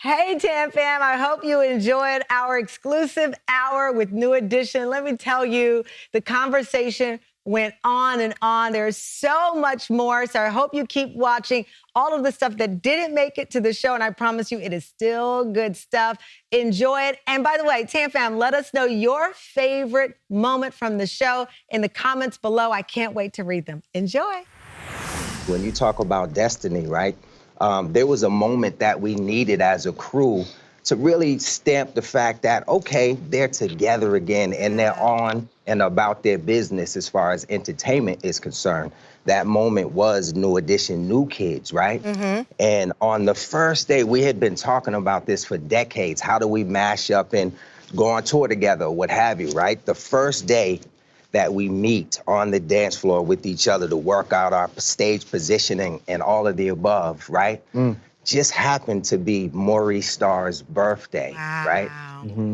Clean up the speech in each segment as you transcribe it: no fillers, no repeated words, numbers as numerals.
Hey, Tam fam, I hope you enjoyed our exclusive hour with New Edition. Let me tell you, the conversation went on and on. There's so much more, so I hope you keep watching all of the stuff that didn't make it to the show, and I promise you it is still good stuff. Enjoy it. And by the way, Tam fam, let us know your favorite moment from the show in the comments below. I can't wait to read them. Enjoy. When you talk about destiny, right? There was a moment that we needed as a crew to really stamp the fact that, okay, they're together again and they're on and about their business as far as entertainment is concerned. That moment was New Edition, New Kids, right? And on the first day, we had been talking about this for decades. How do we mash up and go on tour together, what have you, right? The first day that we meet on the dance floor with each other to work out our stage positioning and all of the above, right? Just happened to be Maurice Star's birthday, right?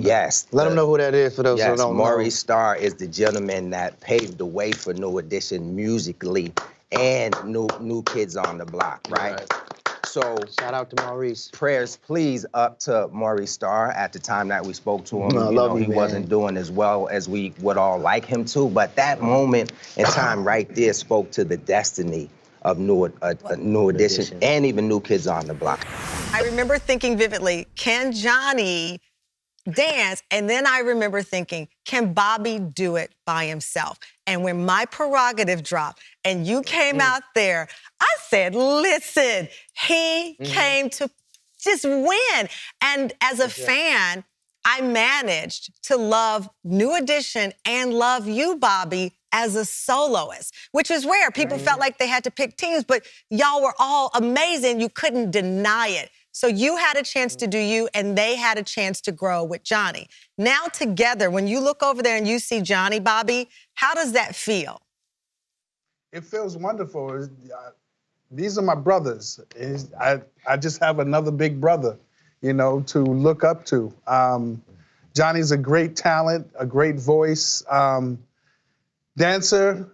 Yes. Let them know who that is for those who Yes, don't know. Maurice Star is the gentleman that paved the way for New Edition musically and new Kids on the Block, right? So Shout out to Maurice. prayers, please, up to Maurice Star. At the time that we spoke to him, I you love know, you, he man. wasn't doing as well as we would all like him to. But that moment in time right there spoke to the destiny of New Edition and even New Kids on the Block. I remember thinking vividly, can Johnny dance? And then I remember thinking, can Bobby do it by himself? And when my prerogative dropped and you came out there, I said, listen, he came to just win. And as a fan, I managed to love New Edition and love you, Bobby, as a soloist, which is rare. People felt like they had to pick teams, but y'all were all amazing. You couldn't deny it. So you had a chance to do you, and they had a chance to grow with Johnny. Now together, when you look over there and you see Johnny, Bobby, how does that feel? It feels wonderful. These are my brothers. I just have another big brother, you know, to look up to. Johnny's a great talent, a great voice. Dancer,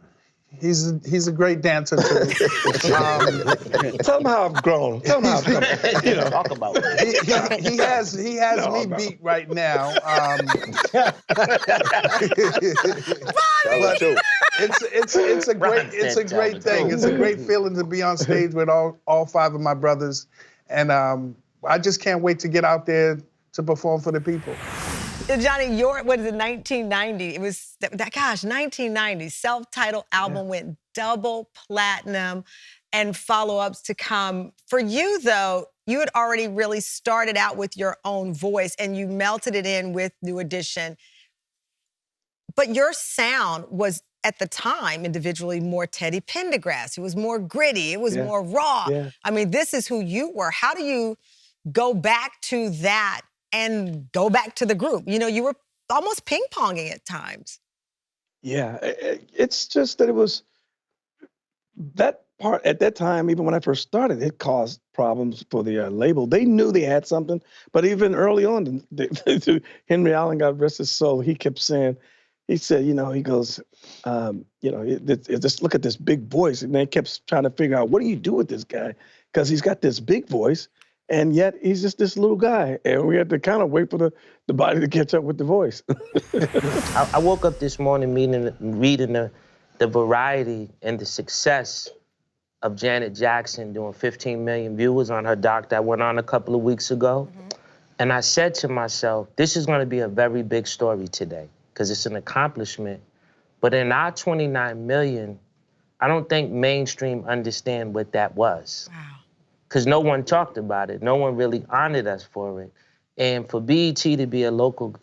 he's a great dancer too. Tell them how I've grown. Tell them how I've grown. You know, talk about it. He has me beat right now. It's a great thing. It's a great feeling to be on stage with all five of my brothers, and I just can't wait to get out there to perform for the people. Johnny, what is it, 1990? It was, gosh, 1990. Self-titled album went double platinum and follow-ups to come. For you, though, you had already really started out with your own voice and you melted it in with New Edition. But your sound was, at the time, individually, more Teddy Pendergrass. It was more gritty. It was more raw. I mean, this is who you were. How do you go back to that and go back to the group? You know, you were almost ping-ponging at times. Yeah, it's just that it was, that part at that time, even when I first started, it caused problems for the label. They knew they had something, but even early on, Henry Allen, God rest his soul, he kept saying, he said, you know, he goes, you know, just look at this big voice. And they kept trying to figure out, what do you do with this guy? Because he's got this big voice, and yet he's just this little guy. And we had to kind of wait for the body to catch up with the voice. I woke up this morning reading the variety and the success of Janet Jackson doing 15 million viewers on her doc that went on a couple of weeks ago. And I said to myself, this is gonna be a very big story today, because it's an accomplishment. But in our 29 million, I don't think mainstream understand what that was. Wow. Because no one talked about it. No one really honored us for it. And for BET to be a local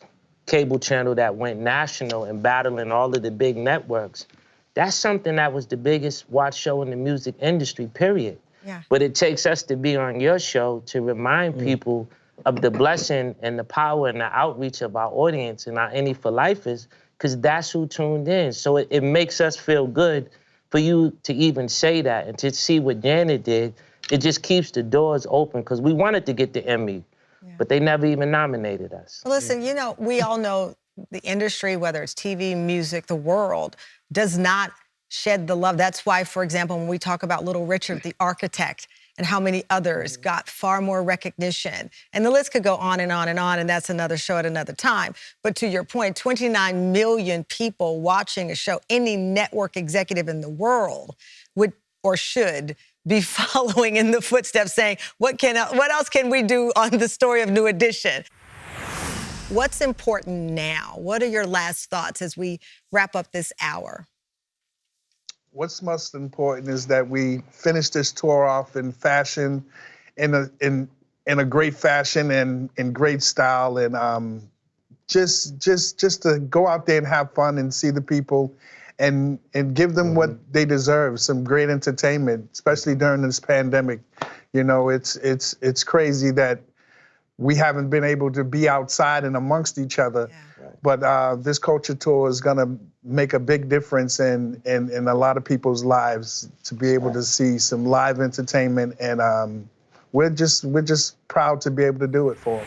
cable channel that went national and battling all of the big networks, that's something that was the biggest watch show in the music industry, period. Yeah. But it takes us to be on your show to remind people of the blessing and the power and the outreach of our audience and our Any for Lifers, because that's who tuned in. So it makes us feel good for you to even say that and to see what Janet did. It just keeps the doors open, because we wanted to get the Emmy, but they never even nominated us. Listen, you know, we all know the industry, whether it's TV, music, the world, does not shed the love. That's why, for example, when we talk about Little Richard, the architect, and how many others got far more recognition. And the list could go on and on and on, and that's another show at another time. But to your point, 29 million people watching a show, any network executive in the world would or should be following in the footsteps saying, what else can we do on the story of New Edition? What's important now? What are your last thoughts as we wrap up this hour? What's most important is that we finish this tour off in fashion, in a great fashion and in great style, and just to go out there and have fun and see the people and give them what they deserve, some great entertainment, especially during this pandemic. You know, it's crazy that we haven't been able to be outside and amongst each other. Yeah. But this culture tour is gonna make a big difference in a lot of people's lives, to be able to see some live entertainment, and we're just proud to be able to do it for them.